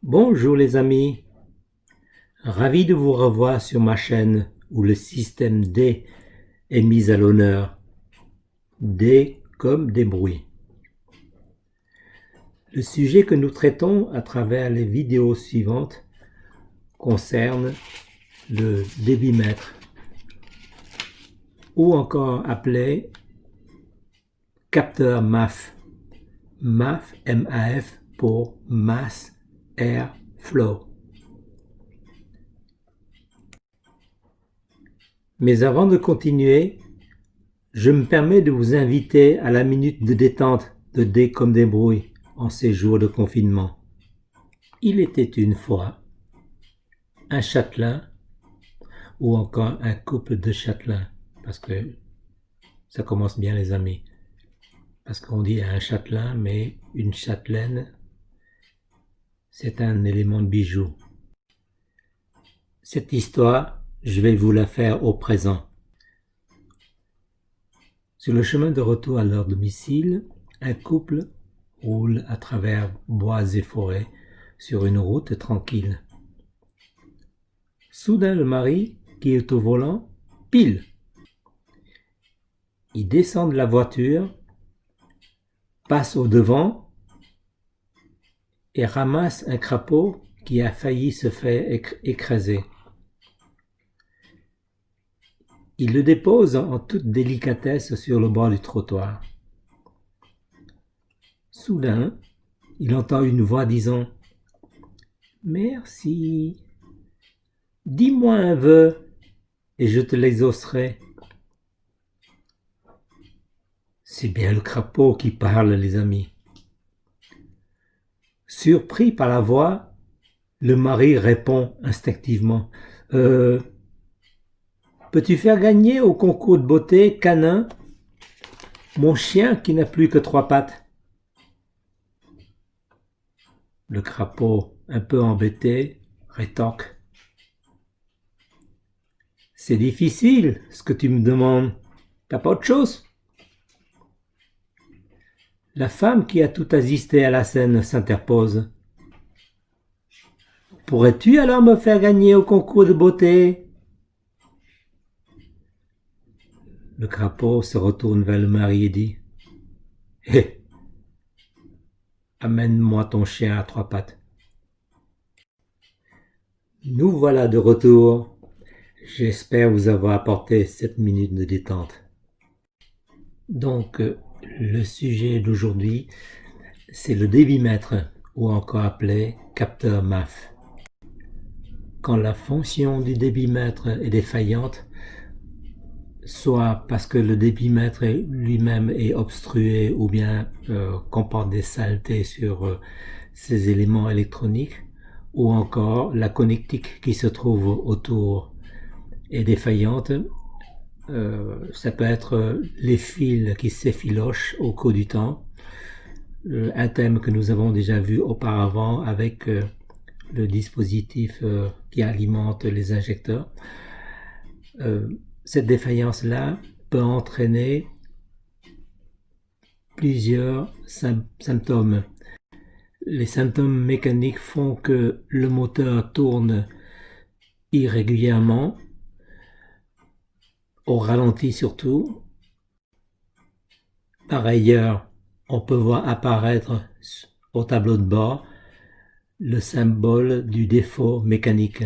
Bonjour les amis, ravi de vous revoir sur ma chaîne où le système D est mis à l'honneur. D comme débrouille. Le sujet que nous traitons à travers les vidéos suivantes concerne le débitmètre, ou encore appelé capteur MAF. MAF, M-A-F pour Mass Air Flow. Mais avant de continuer, je me permets de vous inviter à la minute de détente de D comme débrouille en ces jours de confinement. Il était une fois un châtelain ou encore un couple de châtelains, parce que ça commence bien les amis, parce qu'on dit un châtelain, mais une châtelaine, c'est un élément de bijou. Cette histoire, je vais vous la faire au présent. Sur le chemin de retour à leur domicile, un couple roule à travers bois et forêts sur une route tranquille. Soudain, le mari, qui est au volant, pile. Il descend de la voiture, passe au devant et ramasse un crapaud qui a failli se faire écraser. Il le dépose en toute délicatesse sur le bord du trottoir. Soudain, il entend une voix disant « Merci, dis-moi un vœu et je te l'exaucerai. » C'est bien le crapaud qui parle, les amis. Surpris par la voix, le mari répond instinctivement « Peux-tu faire gagner au concours de beauté canin mon chien qui n'a plus que 3 pattes ?» Le crapaud, un peu embêté, rétorque « C'est difficile ce que tu me demandes, t'as pas autre chose ?» La femme qui a tout assisté à la scène s'interpose. « Pourrais-tu alors me faire gagner au concours de beauté ?» Le crapaud se retourne vers le mari et dit « Hé, amène-moi ton chien à 3 pattes. » Nous voilà de retour. J'espère vous avoir apporté cette minute de détente. Donc, le sujet d'aujourd'hui, c'est le débitmètre, ou encore appelé capteur MAF. Quand la fonction du débitmètre est défaillante, soit parce que le débitmètre lui-même est obstrué ou bien comporte des saletés sur ces éléments électroniques, ou encore la connectique qui se trouve autour est défaillante. Ça peut être les fils qui s'effilochent au cours du temps, un thème que nous avons déjà vu auparavant avec le dispositif qui alimente les injecteurs. Cette défaillance-là peut entraîner plusieurs symptômes. Les symptômes mécaniques font que le moteur tourne irrégulièrement, au ralenti surtout. Par ailleurs, on peut voir apparaître au tableau de bord le symbole du défaut mécanique.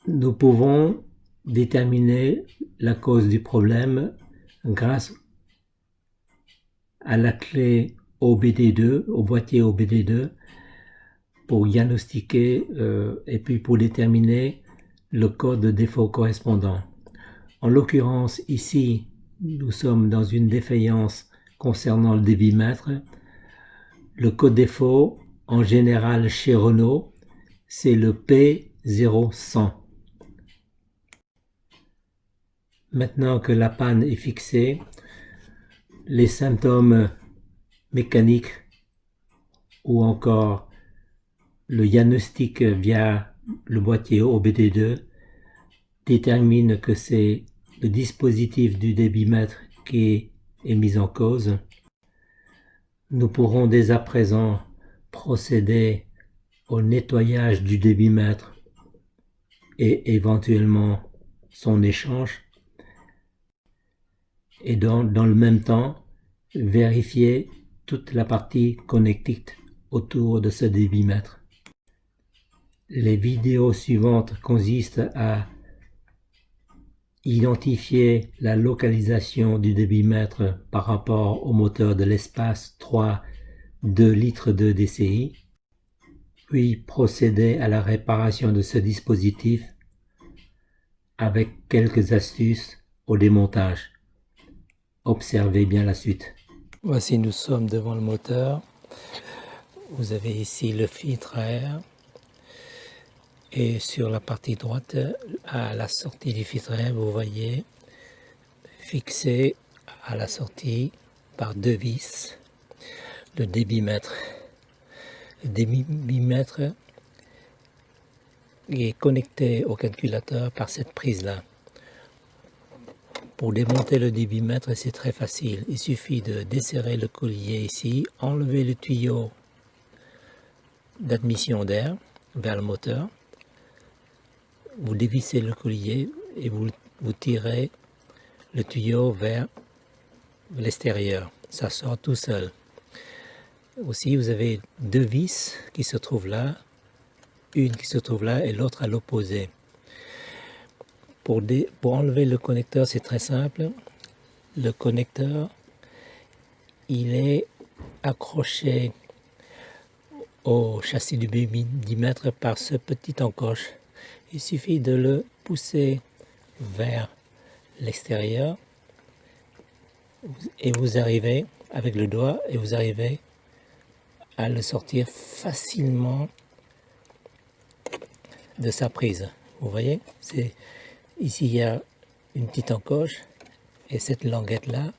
Nous pouvons déterminer la cause du problème grâce à la clé OBD2, au boîtier OBD2, pour diagnostiquer et puis pour déterminer le code de défaut correspondant. En l'occurrence, ici, nous sommes dans une défaillance concernant le débitmètre. Le code défaut, en général chez Renault, c'est le P0100. Maintenant que la panne est fixée, les symptômes mécaniques ou encore le diagnostic via le boîtier OBD2 détermine que c'est le dispositif du débitmètre qui est mis en cause. Nous pourrons dès à présent procéder au nettoyage du débitmètre et éventuellement son échange, et dans le même temps vérifier toute la partie connectique autour de ce débitmètre. Les vidéos suivantes consistent à identifier la localisation du débitmètre par rapport au moteur de l'espace 3 2 litres de DCI, puis procéder à la réparation de ce dispositif avec quelques astuces au démontage. Observez bien la suite. Voici, nous sommes devant le moteur. Vous avez ici le filtre à air. Et sur la partie droite, à la sortie du filtre à air, vous voyez fixé à la sortie par deux vis le débitmètre. Le débitmètre est connecté au calculateur par cette prise-là. Pour démonter le débitmètre, c'est très facile. Il suffit de desserrer le collier ici, enlever le tuyau d'admission d'air vers le moteur. Vous dévissez le collier et vous tirez le tuyau vers l'extérieur. Ça sort tout seul. Aussi, vous avez deux vis qui se trouvent là, une qui se trouve là et l'autre à l'opposé. Pour enlever le connecteur, c'est très simple. Le connecteur, il est accroché au châssis du débitmètre par ce petit encoche. Il suffit de le pousser vers l'extérieur et vous arrivez avec le doigt et vous arrivez à le sortir facilement de sa prise. Vous voyez, ici il y a une petite encoche et cette languette là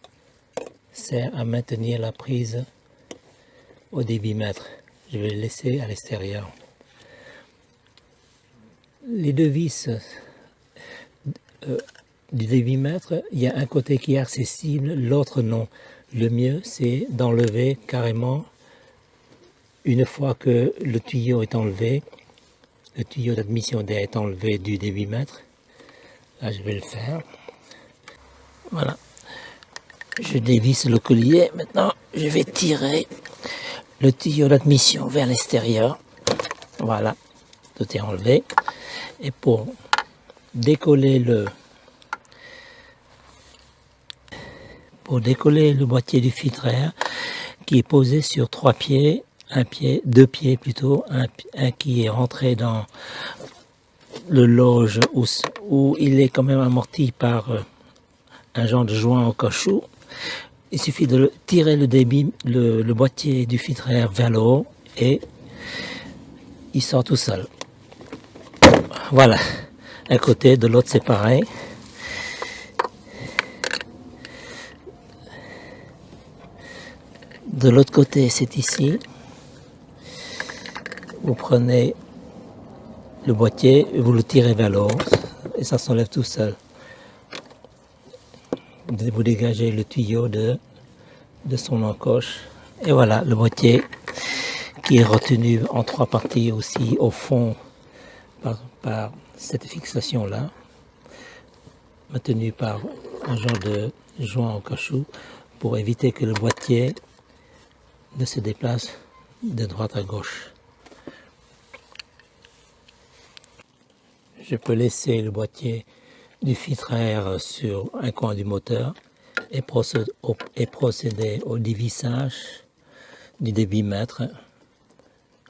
sert à maintenir la prise au débitmètre. Je vais le laisser à l'extérieur. Les deux vis du débitmètre, il y a un côté qui est accessible, l'autre non. Le mieux, c'est d'enlever carrément, une fois que le tuyau est enlevé, le tuyau d'admission d'air est enlevé du débitmètre. Là, je vais le faire. Voilà. Je dévisse le collier. Maintenant, je vais tirer le tuyau d'admission vers l'extérieur. Voilà. Tout est enlevé. Et pour décoller le boîtier du filtre à air qui est posé sur trois pieds, deux pieds plutôt, un qui est rentré dans le loge où il est quand même amorti par un genre de joint en caoutchouc. Il suffit de tirer le boîtier du filtre à air vers le haut et il sort tout seul. Voilà, un côté, de l'autre c'est pareil. De l'autre côté, c'est ici. Vous prenez le boîtier et vous le tirez vers le haut et ça s'enlève tout seul. Vous dégagez le tuyau de son encoche et voilà le boîtier qui est retenu en trois parties aussi au fond par cette fixation là, maintenu par un genre de joint en caoutchouc pour éviter que le boîtier ne se déplace de droite à gauche. Je peux laisser le boîtier du filtre à air sur un coin du moteur et procéder au dévissage du débitmètre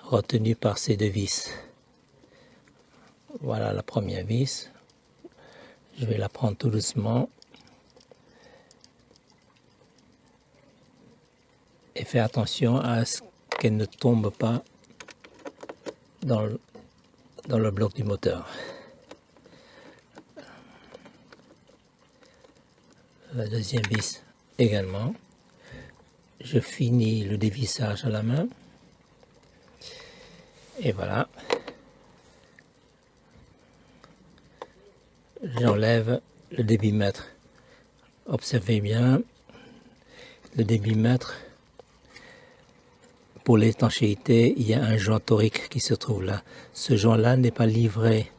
retenu par ces deux vis. Voilà la première vis. Je vais la prendre tout doucement et faire attention à ce qu'elle ne tombe pas dans le bloc du moteur. La deuxième vis également. Je finis le dévissage à la main. Et voilà. J'enlève le débitmètre. Observez bien, le débitmètre pour l'étanchéité, il y a un joint torique qui se trouve là. Ce joint-là n'est pas livré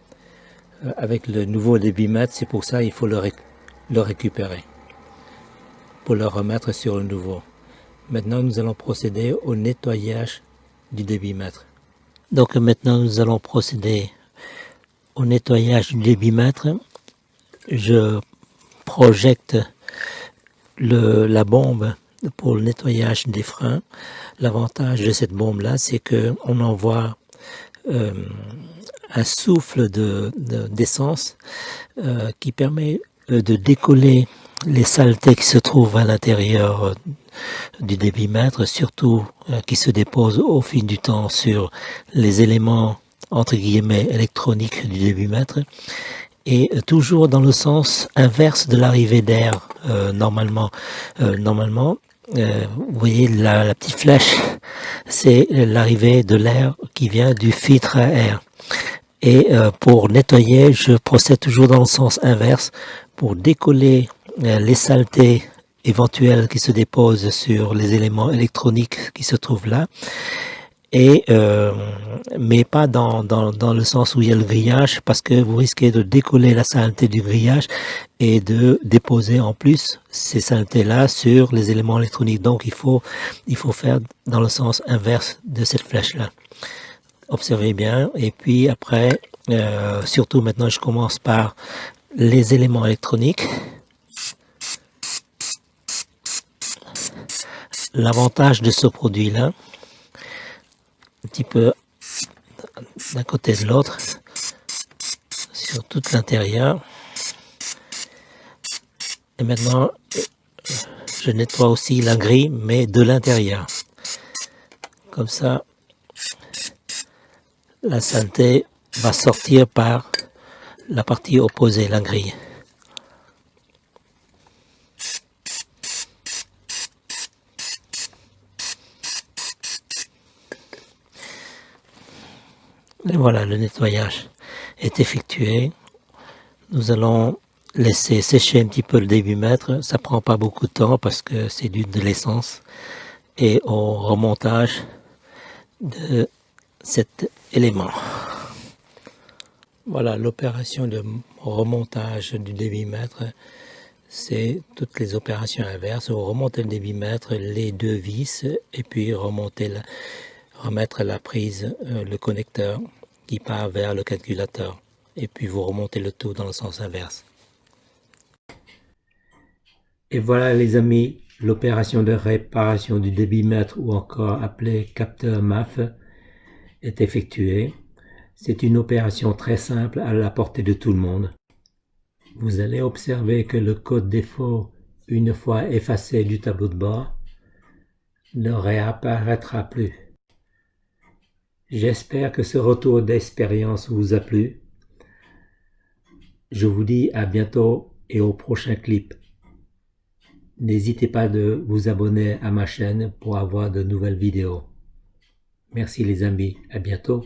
avec le nouveau débitmètre, c'est pour ça qu'il faut le récupérer pour le remettre sur le nouveau. Maintenant, nous allons procéder au nettoyage du débitmètre. Donc maintenant, nous allons procéder au nettoyage du débitmètre. Je projette la bombe pour le nettoyage des freins. L'avantage de cette bombe-là, c'est qu'on envoie un souffle d'essence qui permet de décoller les saletés qui se trouvent à l'intérieur du débitmètre, surtout qui se déposent au fil du temps sur les éléments entre guillemets électroniques du débitmètre, et toujours dans le sens inverse de l'arrivée d'air. Normalement, vous voyez la petite flèche, c'est l'arrivée de l'air qui vient du filtre à air. Et pour nettoyer, je procède toujours dans le sens inverse pour décoller les saletés éventuelles qui se déposent sur les éléments électroniques qui se trouvent là, et mais pas dans le sens où il y a le grillage, parce que vous risquez de décoller la saleté du grillage et de déposer en plus ces saletés là sur les éléments électroniques. Donc il faut faire dans le sens inverse de cette flèche là. Observez bien, et puis après, surtout maintenant je commence par les éléments électroniques. L'avantage de ce produit là, un petit peu d'un côté de l'autre, sur tout l'intérieur. Et maintenant, je nettoie aussi la grille, mais de l'intérieur. Comme ça, la saleté va sortir par la partie opposée, la grille. Et voilà, le nettoyage est effectué. Nous allons laisser sécher un petit peu le débitmètre. Ça prend pas beaucoup de temps parce que c'est de l'essence. Et au remontage de cet élément. Voilà, l'opération de remontage du débitmètre, c'est toutes les opérations inverses. Vous remontez le débitmètre, les deux vis, et puis remettre la prise, le connecteur qui part vers le calculateur. Et puis vous remontez le tout dans le sens inverse. Et voilà les amis, l'opération de réparation du débitmètre, ou encore appelé capteur MAF, est effectuée. C'est une opération très simple à la portée de tout le monde. Vous allez observer que le code défaut, une fois effacé du tableau de bord, ne réapparaîtra plus. J'espère que ce retour d'expérience vous a plu. Je vous dis à bientôt et au prochain clip. N'hésitez pas de vous abonner à ma chaîne pour avoir de nouvelles vidéos. Merci les amis, à bientôt.